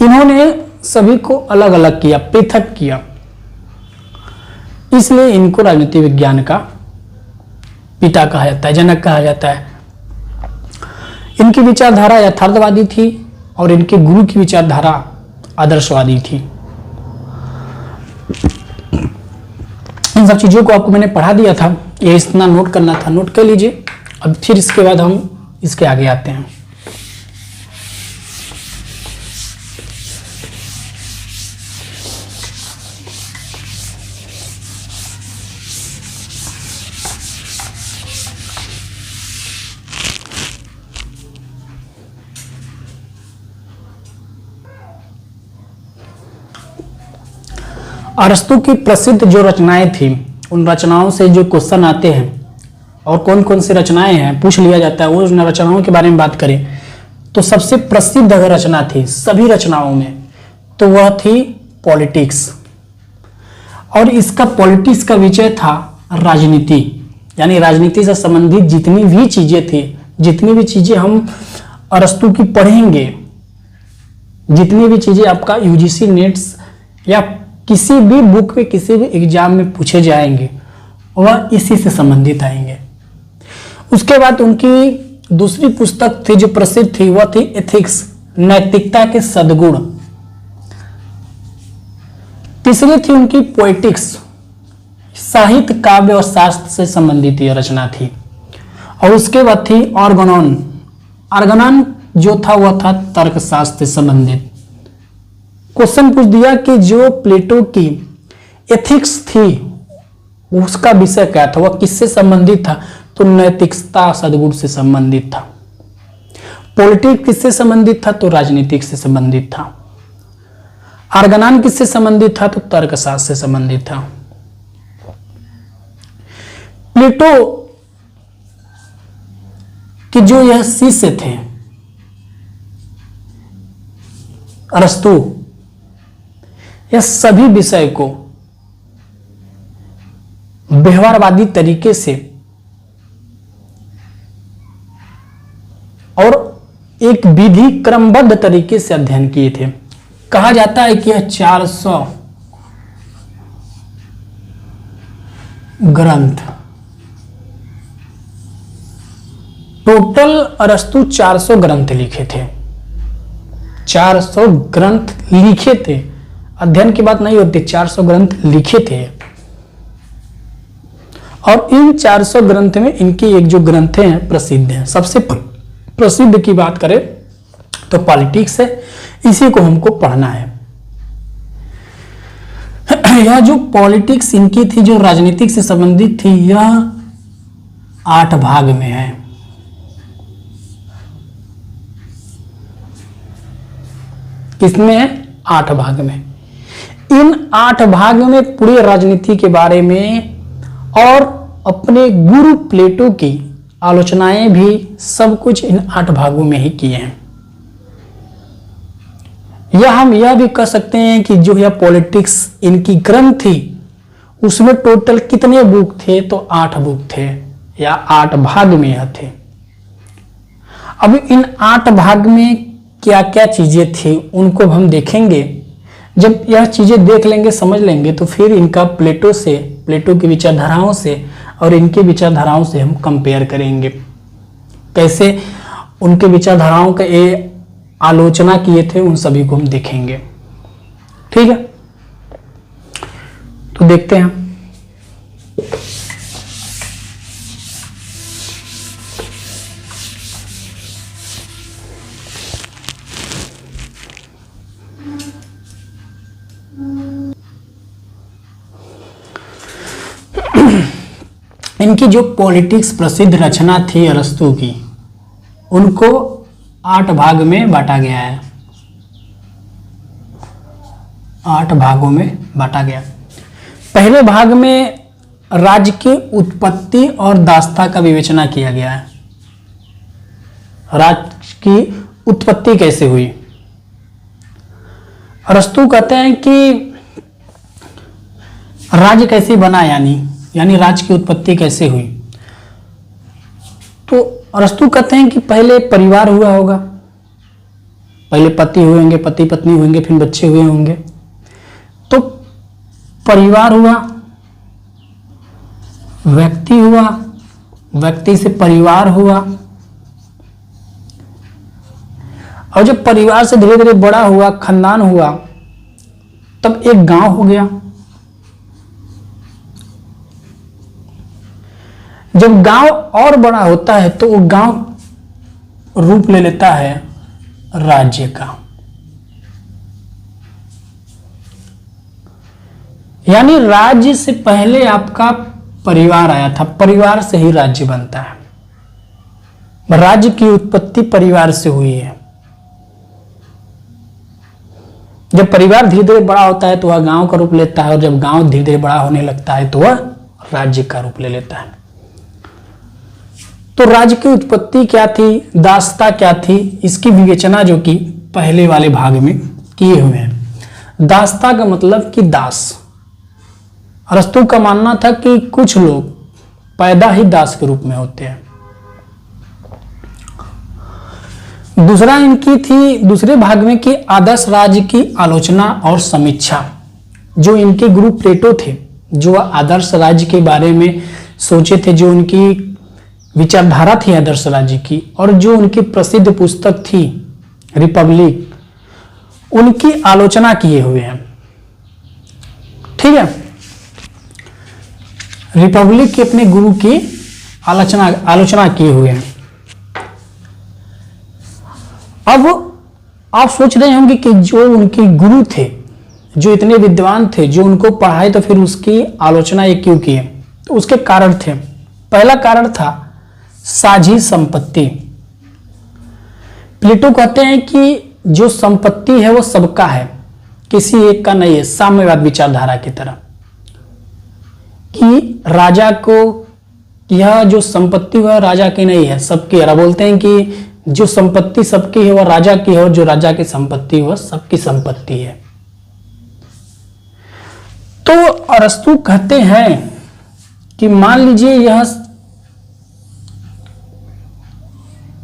इन्होंने सभी को अलग अलग किया, पृथक किया, इसलिए इनको राजनीति विज्ञान का पिता कहा जाता है, जनक कहा जाता है। इनकी विचारधारा यथार्थवादी थी और इनके गुरु की विचारधारा आदर्शवादी थी। इन सब चीजों को आपको मैंने पढ़ा दिया था, ये इतना नोट करना था, नोट कर लीजिए। अब फिर इसके बाद हम इसके आगे आते हैं। अरस्तु की प्रसिद्ध जो रचनाएं थी, उन रचनाओं से जो क्वेश्चन आते हैं और कौन कौन सी रचनाएं हैं पूछ लिया जाता है, वो उन रचनाओं के बारे में बात करें तो सबसे प्रसिद्ध अगर रचना थी सभी रचनाओं में, तो वह थी पॉलिटिक्स। और इसका पॉलिटिक्स का विषय था राजनीति, यानी राजनीति से संबंधित जितनी भी चीजें थी, जितनी भी चीजें हम अरस्तु की पढ़ेंगे, जितनी भी चीजें आपका यूजीसी नेट्स या किसी भी बुक में, किसी भी एग्जाम में पूछे जाएंगे, वह इसी से संबंधित आएंगे। उसके बाद उनकी दूसरी पुस्तक थी जो प्रसिद्ध थी, वह थी एथिक्स, नैतिकता के सद्गुण। तीसरी थी उनकी पोएटिक्स, साहित्य, काव्य और शास्त्र से संबंधित यह रचना थी। और उसके बाद थी ऑर्गनॉन। ऑर्गनॉन जो था वह था तर्कशास्त्र से संबंधित। क्वेश्चन पूछ दिया कि जो प्लेटो की एथिक्स थी उसका विषय क्या था, वह किससे संबंधित था? तो नैतिकता सद्गुण से संबंधित था। पॉलिटिक्स किससे संबंधित था? तो राजनीतिक से संबंधित था। आर्गनान किससे संबंधित था? तो तर्कशास्त्र से संबंधित था। प्लेटो कि जो यह शिष्य थे अरस्तु, यह सभी विषय को व्यवहारवादी तरीके से और एक विधि क्रमबद्ध तरीके से अध्ययन किए थे। कहा जाता है कि यह 400 ग्रंथ, टोटल अरस्तु 400 ग्रंथ लिखे थे। 400 ग्रंथ लिखे थे, अध्ययन की बात नहीं होती, 400 ग्रंथ लिखे थे। और इन 400 ग्रंथ में इनकी एक जो ग्रंथ हैं प्रसिद्ध हैं। सबसे प्रसिद्ध की बात करें तो पॉलिटिक्स है, इसी को हमको पढ़ना है। यह जो पॉलिटिक्स इनकी थी, जो राजनीतिक से संबंधित थी, यह 8 भाग में है। किसमें है? 8 भाग में। इन 8 भाग में पूरी राजनीति के बारे में और अपने गुरु प्लेटो की आलोचनाएं भी सब कुछ इन 8 भागों में ही किए हैं। या हम यह भी कह सकते हैं कि जो यह पॉलिटिक्स इनकी ग्रंथ थी उसमें टोटल कितने बुक थे? तो 8 बुक थे या 8 भाग में यह थे। अब इन 8 भाग में क्या क्या चीजें थी उनको हम देखेंगे। जब यह चीजें देख लेंगे, समझ लेंगे, तो फिर इनका प्लेटो की विचारधाराओं से और इनके विचारधाराओं से हम कंपेयर करेंगे, कैसे उनके विचारधाराओं का ये आलोचना किए थे, उन सभी को हम देखेंगे। ठीक है, तो देखते हैं। इनकी जो पॉलिटिक्स प्रसिद्ध रचना थी अरस्तु की, उनको 8 भाग में बांटा गया है। 8 भागों में बांटा गया। पहले भाग में राज्य की उत्पत्ति और दास्ता का विवेचना किया गया है। राज्य की उत्पत्ति कैसे हुई? अरस्तु कहते हैं कि राज्य कैसे बना, यानी राज्य की उत्पत्ति कैसे हुई। तो अरस्तु कहते हैं कि पहले परिवार हुआ होगा, पहले पति हुए होंगे, पति पत्नी होंगे, फिर बच्चे हुए होंगे। तो परिवार हुआ, व्यक्ति हुआ, व्यक्ति से परिवार हुआ, और जब परिवार से धीरे धीरे बड़ा हुआ, खानदान हुआ, तब एक गांव हो गया। जब गांव और बड़ा होता है तो वो गांव रूप ले लेता है राज्य का। यानी राज्य से पहले आपका परिवार आया था, परिवार से ही राज्य बनता है। राज्य की उत्पत्ति परिवार से हुई है। जब परिवार धीरे धीरे बड़ा होता है तो वह गांव का रूप लेता है, और जब गांव धीरे धीरे बड़ा होने लगता है तो वह राज्य का रूप ले लेता है। तो राज्य की उत्पत्ति क्या थी, दासता क्या थी, इसकी विवेचना जो कि पहले वाले भाग में किए हुए हैं। दासता का मतलब कि दास। अरस्तु का मानना था कि कुछ लोग पैदा ही दास के रूप में होते हैं। दूसरा इनकी थी दूसरे भाग में कि आदर्श राज्य की आलोचना और समीक्षा। जो इनके गुरु प्लेटो थे, जो आदर्श राज्य के बारे में सोचे थे, जो उनकी विचारधारा थी आदर्श राज्य की, और जो उनकी प्रसिद्ध पुस्तक थी रिपब्लिक, उनकी आलोचना किए हुए हैं। ठीक है, रिपब्लिक के अपने गुरु की आलोचना किए हुए हैं। अब आप सोच रहे होंगे कि जो उनके गुरु थे, जो इतने विद्वान थे, जो उनको पढ़ाए, तो फिर उसकी आलोचना ये क्यों किए? तो उसके कारण थे। पहला कारण था साझी संपत्ति। प्लेटो कहते हैं कि जो संपत्ति है वो सबका है, किसी एक का नहीं है, साम्यवाद विचारधारा की तरह, कि राजा को यह जो संपत्ति वह राजा की नहीं है, सबकी है। बोलते हैं कि जो संपत्ति सबकी है वह राजा की है, और जो राजा की संपत्ति वह सबकी संपत्ति है। तो अरस्तु कहते हैं कि मान लीजिए यह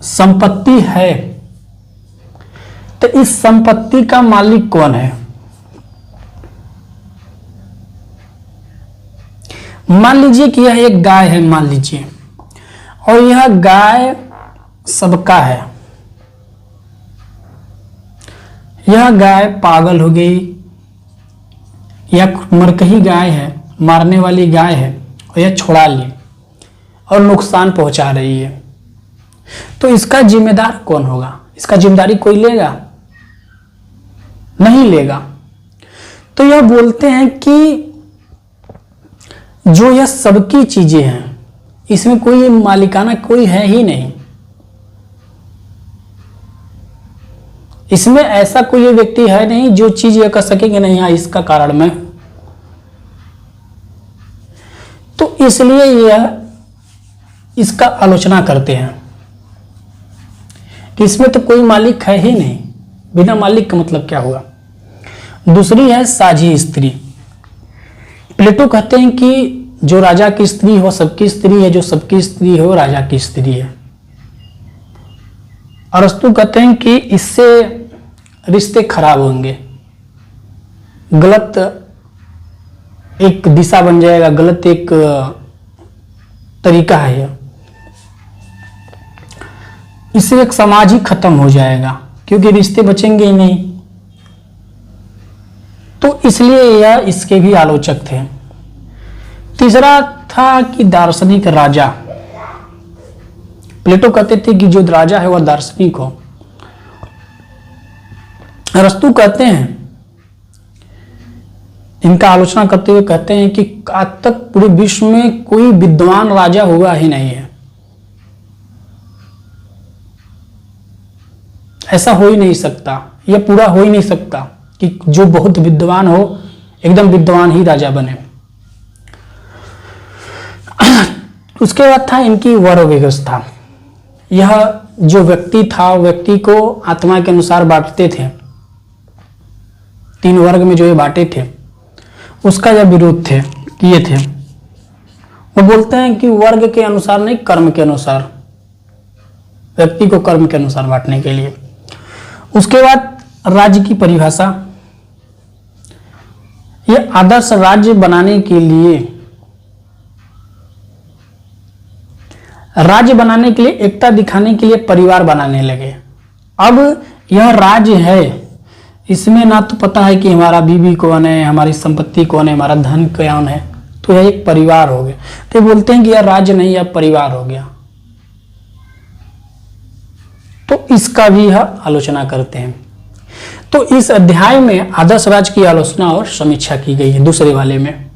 संपत्ति है, तो इस संपत्ति का मालिक कौन है? मान लीजिए कि यह एक गाय है, मान लीजिए, और यह गाय सबका है। यह गाय पागल हो गई या मरकही गाय है, मारने वाली गाय है, और यह छुड़ा ली और नुकसान पहुंचा रही है, तो इसका जिम्मेदार कौन होगा? इसका जिम्मेदारी कोई लेगा? नहीं लेगा। तो यह बोलते हैं कि जो यह सबकी चीजें हैं, इसमें कोई मालिकाना कोई है ही नहीं। इसमें ऐसा कोई व्यक्ति है नहीं जो चीज यह कह सके कि नहीं, हाँ इसका कारण मैं। तो इसलिए यह इसका आलोचना करते हैं कि इसमें तो कोई मालिक है ही नहीं, बिना मालिक का मतलब क्या हुआ। दूसरी है साझी स्त्री। प्लेटो कहते हैं कि जो राजा की स्त्री हो सबकी स्त्री है, जो सबकी स्त्री हो राजा की स्त्री है। अरस्तु कहते हैं कि इससे रिश्ते खराब होंगे, गलत एक दिशा बन जाएगा, गलत एक तरीका है यह। इससे एक समाज ही खत्म हो जाएगा, क्योंकि रिश्ते बचेंगे ही नहीं। तो इसलिए यह इसके भी आलोचक थे। तीसरा था कि दार्शनिक राजा। प्लेटो कहते थे कि जो राजा है वह दार्शनिक हो। अरस्तु कहते हैं, इनका आलोचना करते हुए कहते हैं कि आज तक पूरे विश्व में कोई विद्वान राजा हुआ ही नहीं है। ऐसा हो ही नहीं सकता, यह पूरा हो ही नहीं सकता कि जो बहुत विद्वान हो एकदम विद्वान ही राजा बने। उसके बाद था इनकी वर्ग व्यवस्था। यह जो व्यक्ति था, व्यक्ति को आत्मा के अनुसार बांटते थे, 3 वर्ग में जो ये बांटे थे, उसका यह विरोध थे किए थे। वो बोलते हैं कि वर्ग के अनुसार नहीं, कर्म के अनुसार, व्यक्ति को कर्म के अनुसार बांटने के लिए। उसके बाद राज्य की परिभाषा। यह आदर्श राज्य बनाने के लिए, राज्य बनाने के लिए, एकता दिखाने के लिए परिवार बनाने लगे। अब यह राज्य है, इसमें ना तो पता है कि हमारा बीवी कौन है, हमारी संपत्ति कौन है, हमारा धन कौन है, तो यह एक परिवार हो गया। तो बोलते हैं कि यह राज्य नहीं, यह परिवार हो गया। तो इसका भी यह आलोचना करते हैं। तो इस अध्याय में आदर्श राज्य की आलोचना और समीक्षा की गई है। दूसरे वाले में,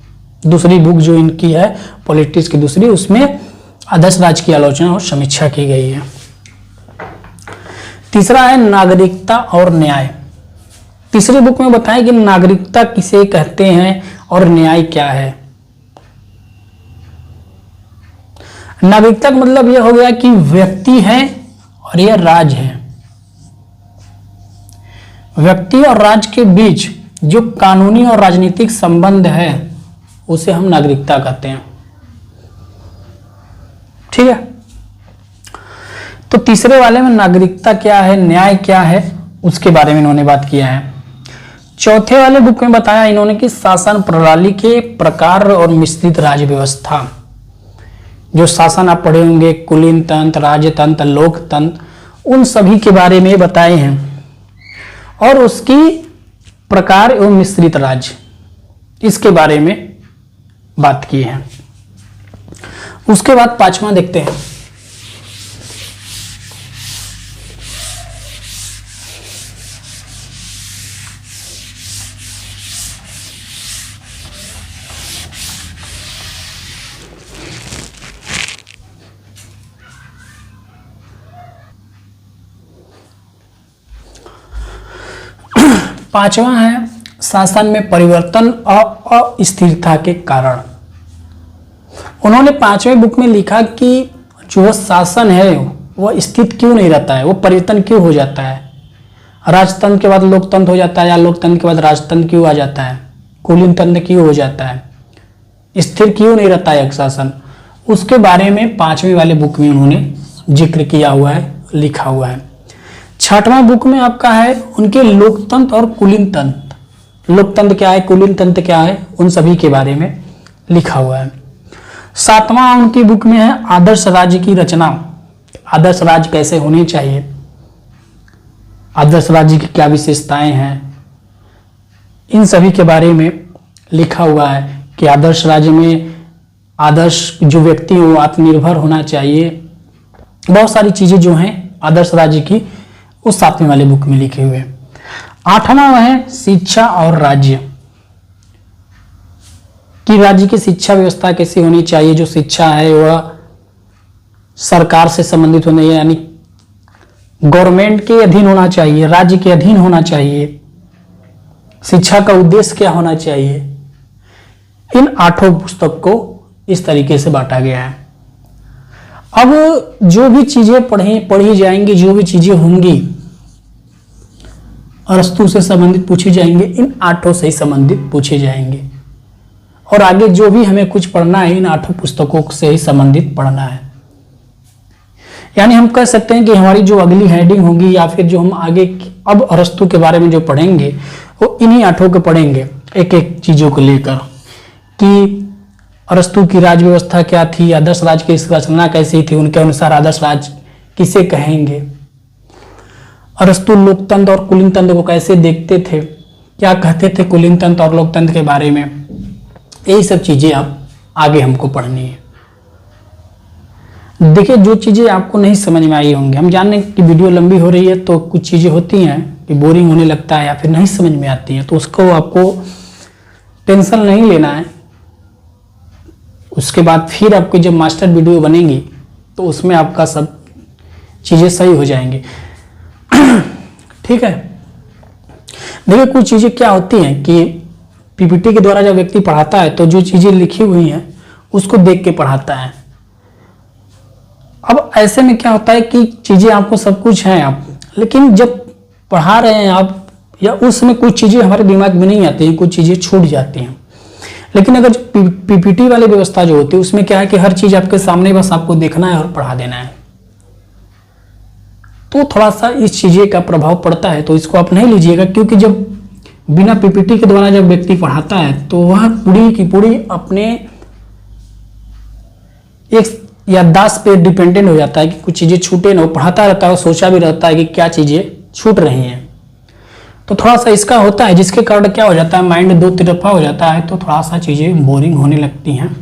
दूसरी बुक जो इनकी है पॉलिटिक्स की दूसरी, उसमें आदर्श राज्य की आलोचना और समीक्षा की गई है। तीसरा है नागरिकता और न्याय। तीसरी बुक में बताया कि नागरिकता किसे कहते हैं और न्याय क्या है। नागरिकता का मतलब यह हो गया कि व्यक्ति है और यह राज्य है। व्यक्ति और राज्य के बीच जो कानूनी और राजनीतिक संबंध है उसे हम नागरिकता कहते हैं। ठीक है। तो तीसरे वाले में नागरिकता क्या है, न्याय क्या है, उसके बारे में इन्होंने बात किया है। चौथे वाले बुक में बताया इन्होंने कि शासन प्रणाली के प्रकार और मिश्रित राज्य व्यवस्था। जो शासन आप पढ़े होंगे, कुलीन तंत्र, राजतंत्र, लोकतंत्र, उन सभी के बारे में बताए हैं, और उसकी प्रकार एवं मिश्रित राज्य, इसके बारे में बात की है। उसके बाद 5वां देखते हैं। पांचवा है शासन में परिवर्तन और अस्थिरता के कारण। उन्होंने 5वें बुक में लिखा कि जो शासन है वह स्थिर क्यों नहीं रहता है, वो परिवर्तन क्यों हो जाता है, राजतंत्र के बाद लोकतंत्र हो जाता है या लोकतंत्र के बाद राजतंत्र क्यों आ जाता है, कुलीन तंत्र क्यों हो जाता है, स्थिर क्यों नहीं रहता है एक शासन। उसके बारे में 5वीं वाले बुक में उन्होंने जिक्र किया हुआ है, लिखा हुआ है। 6वां बुक में आपका है उनके लोकतंत्र और कुलीन तंत्र। लोकतंत्र क्या है, कुलीन तंत्र क्या है, उन सभी के बारे में लिखा हुआ है। 7वां उनकी बुक में है आदर्श राज्य की रचना। आदर्श राज्य कैसे होनी चाहिए, आदर्श राज्य की क्या विशेषताएं हैं, इन सभी के बारे में लिखा हुआ है कि आदर्श राज्य में आदर्श जो व्यक्ति हो आत्मनिर्भर होना चाहिए। बहुत सारी चीजें जो हैं आदर्श राज्य की उस 7वें वाले बुक में लिखे हुए। 8वां है शिक्षा और राज्य, कि राज्य की शिक्षा व्यवस्था कैसी होनी चाहिए। जो शिक्षा है वह सरकार से संबंधित होने यानी गवर्नमेंट के अधीन होना चाहिए, राज्य के अधीन होना चाहिए। शिक्षा का उद्देश्य क्या होना चाहिए। इन 8 पुस्तक को इस तरीके से बांटा गया है। अब जो भी चीजें पढ़ी जाएंगी, जो भी चीजें होंगी अरस्तु से संबंधित पूछी जाएंगे, इन 8 से ही संबंधित पूछे जाएंगे। और आगे जो भी हमें कुछ पढ़ना है इन 8 पुस्तकों से ही संबंधित पढ़ना है। यानी हम कह सकते हैं कि हमारी जो अगली हेडिंग होगी या फिर जो हम आगे अब अरस्तु के बारे में जो पढ़ेंगे वो इन्हीं 8 के पढ़ेंगे, एक एक चीजों को लेकर कि अरस्तु की राज व्यवस्था क्या थी, आदर्श राज की रचना कैसी थी, उनके अनुसार आदर्श राज किसे कहेंगे, अरस्तु लोकतंत्र और कुलीन तंत्र को कैसे देखते थे, क्या कहते थे कुलीन तंत्र और लोकतंत्र के बारे में। यही सब चीजें अब आगे हमको पढ़नी है। देखिए जो चीजें आपको नहीं समझ में आई होंगी, हम जान रहे हैं कि वीडियो लंबी हो रही है तो कुछ चीजें होती हैं कि बोरिंग होने लगता है या फिर नहीं समझ में आती है, तो उसको आपको टेंशन नहीं लेना है। उसके बाद फिर आपकी जब मास्टर वीडियो बनेगी तो उसमें आपका सब चीजें सही हो जाएंगी। ठीक है। देखिए कुछ चीजें क्या होती हैं कि पीपीटी के द्वारा जब व्यक्ति पढ़ाता है तो जो चीजें लिखी हुई हैं उसको देख के पढ़ाता है। अब ऐसे में क्या होता है कि चीजें आपको सब कुछ है आप, लेकिन जब पढ़ा रहे हैं आप या उसमें कुछ चीजें हमारे दिमाग में नहीं आती हैं, कुछ चीजें छूट जाती हैं। लेकिन अगर पीपीटी वाली व्यवस्था जो होती है उसमें क्या है कि हर चीज आपके सामने बस आपको देखना है और पढ़ा देना है, तो थोड़ा सा इस चीजें का प्रभाव पड़ता है। तो इसको आप नहीं लीजिएगा, क्योंकि जब बिना पीपीटी के द्वारा जब व्यक्ति पढ़ाता है तो वह पूरी की पूरी अपने एक याददाश्त पे डिपेंडेंट हो जाता है कि कुछ चीजें छूटे ना। वो पढ़ाता रहता है और सोचा भी रहता है कि क्या चीजें छूट रही हैं। तो थोड़ा सा इसका होता है, जिसके कारण क्या हो जाता है माइंड दो तरफा हो जाता है, तो थोड़ा सा चीजें बोरिंग होने लगती हैं।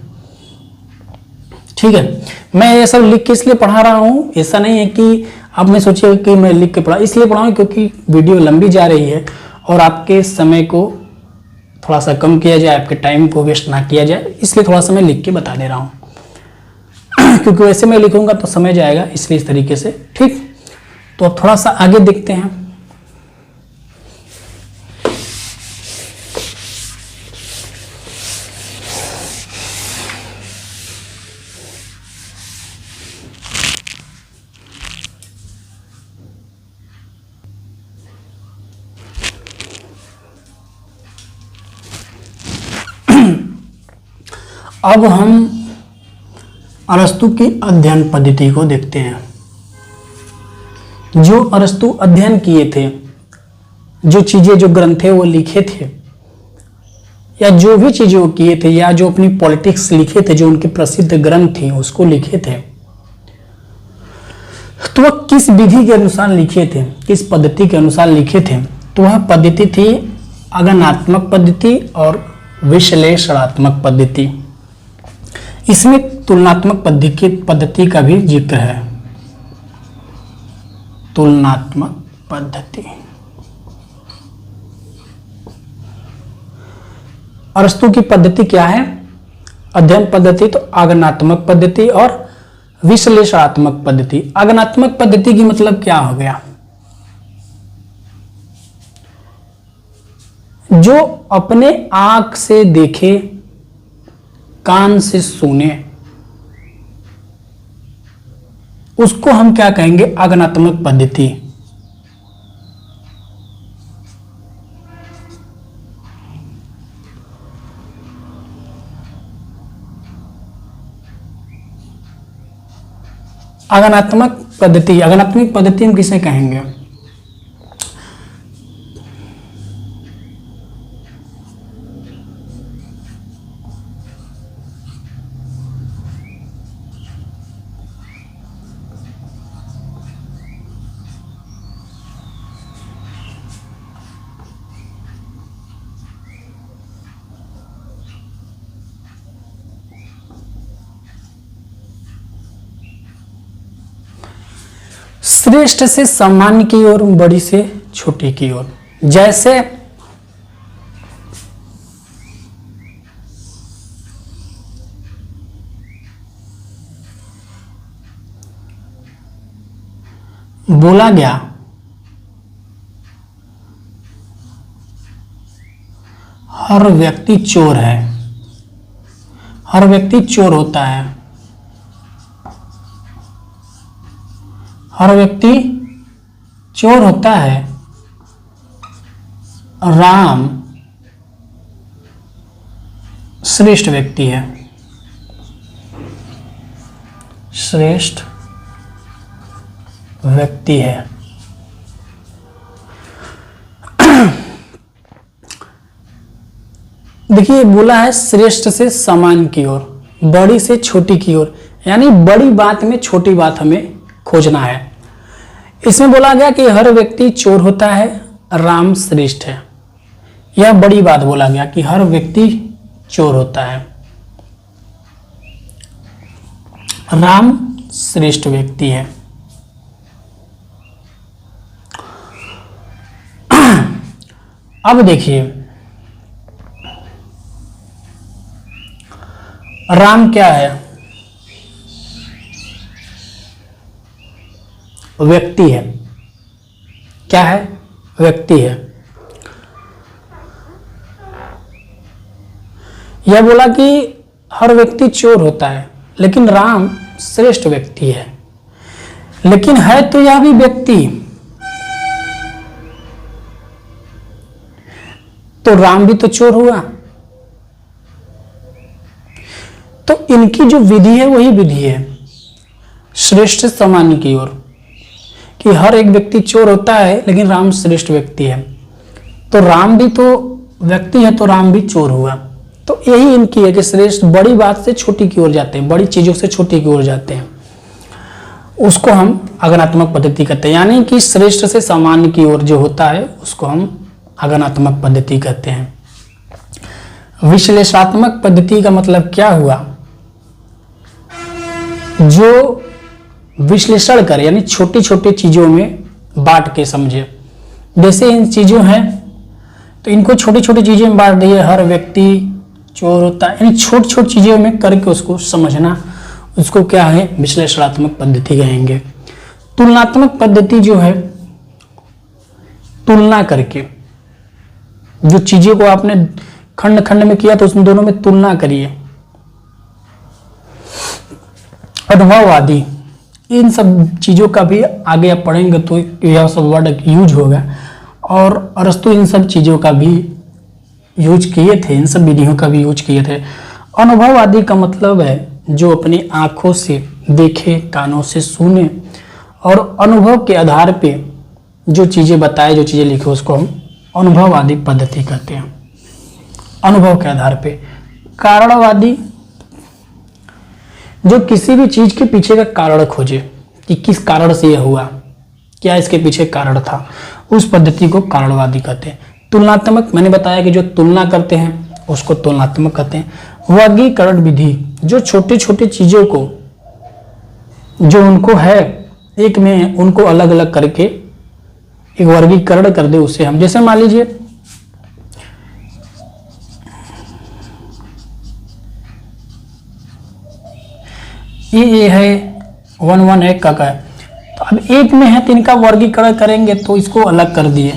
ठीक है। मैं ये सब लिख के इसलिए पढ़ा रहा हूँ, ऐसा नहीं है कि अब मैं सोचिए कि मैं लिख के पढ़ा, इसलिए पढ़ा हूँ क्योंकि वीडियो लंबी जा रही है और आपके समय को थोड़ा सा कम किया जाए, आपके टाइम को वेस्ट ना किया जाए, इसलिए थोड़ा सा मैं लिख के बता दे रहा हूँ। क्योंकि वैसे मैं लिखूंगा तो समय जाएगा, इसलिए इस तरीके से। ठीक, तो अब थोड़ा सा आगे देखते हैं। अब हम अरस्तु की अध्ययन पद्धति को देखते हैं। जो अरस्तु अध्ययन किए थे, जो चीजें जो ग्रंथ थे वो लिखे थे, या जो भी चीजें वो किए थे, या जो अपनी पॉलिटिक्स लिखे थे, जो उनके प्रसिद्ध ग्रंथ थी उसको लिखे थे, तो वह किस विधि के अनुसार लिखे थे, किस पद्धति के अनुसार लिखे थे। तो वह पद्धति थी आगमनात्मक पद्धति और विश्लेषणात्मक पद्धति। इसमें तुलनात्मक पद्धति का भी जिक्र है। तुलनात्मक पद्धति अरस्तु की पद्धति क्या है, अध्ययन पद्धति, तो आगमनात्मक पद्धति और विश्लेषणात्मक पद्धति। आगमनात्मक पद्धति की मतलब क्या हो गया, जो अपने आंख से देखे, कान से सुने, उसको हम क्या कहेंगे? आगमनात्मक पद्धति। आगमनात्मक पद्धति, आगमनात्मक पद्धति हम किसे कहेंगे? श्रेष्ठ से सामान्य की ओर, बड़ी से छोटी की ओर। जैसे बोला गया हर व्यक्ति चोर है, हर व्यक्ति चोर होता है, हर व्यक्ति चोर होता है, राम श्रेष्ठ व्यक्ति है, श्रेष्ठ व्यक्ति है। देखिए बोला है श्रेष्ठ से सामान्य की ओर, बड़ी से छोटी की ओर, यानी बड़ी बात में छोटी बात हमें खोजना है। इसमें बोला गया कि हर व्यक्ति चोर होता है, राम श्रेष्ठ है। यह बड़ी बात बोला गया कि हर व्यक्ति चोर होता है, राम श्रेष्ठ व्यक्ति है। अब देखिए राम क्या है? व्यक्ति है। क्या है? व्यक्ति है। यह बोला कि हर व्यक्ति चोर होता है, लेकिन राम श्रेष्ठ व्यक्ति है। लेकिन है तो यह भी व्यक्ति, तो राम भी तो चोर हुआ। तो इनकी जो विधि है वही विधि है श्रेष्ठ से सामान्य की ओर, कि हर एक व्यक्ति चोर होता है लेकिन राम श्रेष्ठ व्यक्ति है। तो राम भी तो व्यक्ति है, तो राम भी चोर हुआ। तो यही इनकी है कि श्रेष्ठ बड़ी बात से छोटी की ओर जाते हैं, बड़ी चीजों से छोटी की ओर जाते हैं, उसको हम आगमनात्मक पद्धति कहते हैं। यानी कि श्रेष्ठ से सामान्य की ओर जो होता है उसको हम आगमनात्मक पद्धति कहते हैं। विश्लेषणात्मक पद्धति का मतलब क्या हुआ? जो विश्लेषण करे, यानी छोटी छोटी चीजों में बांट के समझे। जैसे इन चीजों हैं तो इनको छोटी छोटी चीजों में बांट दिए, हर व्यक्ति चोर होता है, यानी छोटी छोटी चीजों में करके उसको समझना, उसको क्या है? विश्लेषणात्मक पद्धति कहेंगे। तुलनात्मक पद्धति जो है, तुलना करके जो चीजों को आपने खंड खंड में किया तो उसमें दोनों में तुलना करिए। अनुभववादी, इन सब चीजों का भी आगे आप पढ़ेंगे तो यह सब वर्ड यूज होगा। और अरस्तु इन सब चीजों का भी यूज किए थे, इन सब विधियों का भी यूज किए थे। अनुभववादी का मतलब है जो अपनी आंखों से देखे, कानों से सुने और अनुभव के आधार पे जो चीजें बताए, जो चीजें लिखे, उसको हम अनुभववादी पद्धति कहते हैं। अनुभव के आधार पे। कारणवादी, जो किसी भी चीज के पीछे का कारण खोजे कि किस कारण से यह हुआ, क्या इसके पीछे कारण था, उस पद्धति को कारणवादी कहते हैं। तुलनात्मक, मैंने बताया कि जो तुलना करते हैं उसको तुलनात्मक कहते हैं। वर्गीकरण विधि, जो छोटी छोटी चीजों को जो उनको है एक में, उनको अलग अलग करके एक वर्गीकरण कर दे, उसे हम, जैसे मान लीजिए ये है 1 1 1 का है, तो अब एक में है तो इनका वर्गीकरण करेंगे तो इसको अलग कर दिए,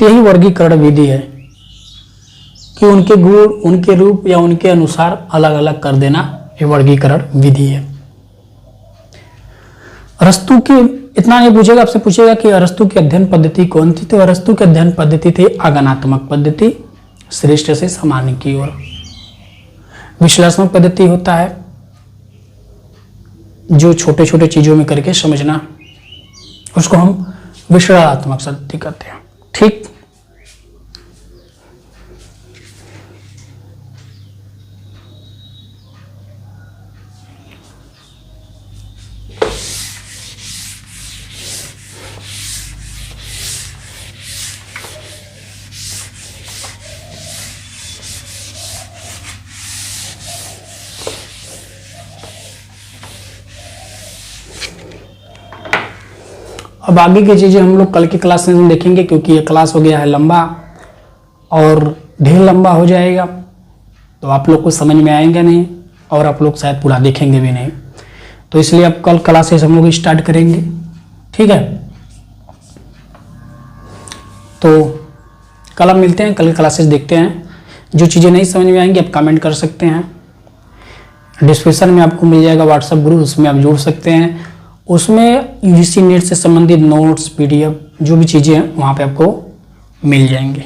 तो यही वर्गीकरण विधि है। कि उनके गुण, उनके रूप या उनके अनुसार अलग अलग कर देना ये वर्गीकरण विधि है। अरस्तु की इतना नहीं पूछेगा, आपसे पूछेगा कि अरस्तु की अध्ययन पद्धति कौन थी, तो अरस्तु की अध्ययन पद्धति थी आगमनात्मक पद्धति, श्रेष्ठ से सामान्य की ओर। विश्लेषणात्मक पद्धति होता है जो छोटे छोटे चीजों में करके समझना, उसको हम विश्लेषणात्मक पद्धति कहते हैं। ठीक, अब आगे की चीज़ें हम लोग कल की क्लास में देखेंगे, क्योंकि ये क्लास हो गया है लंबा और ढेर लंबा हो जाएगा, तो आप लोग को समझ में आएंगे नहीं और आप लोग शायद पूरा देखेंगे भी नहीं। तो इसलिए अब कल क्लासेस हम लोग स्टार्ट करेंगे, ठीक है। तो कल हम मिलते हैं, कल की क्लासेस देखते हैं। जो चीज़ें नहीं समझ में आएंगी आप कमेंट कर सकते हैं। डिस्क्रिप्शन में आपको मिल जाएगा व्हाट्सएप ग्रुप, उसमें आप जुड़ सकते हैं। उसमें यूजीसी नेट से संबंधित नोट्स, पीडीएफ जो भी चीज़ें हैं वहाँ पे आपको मिल जाएंगे।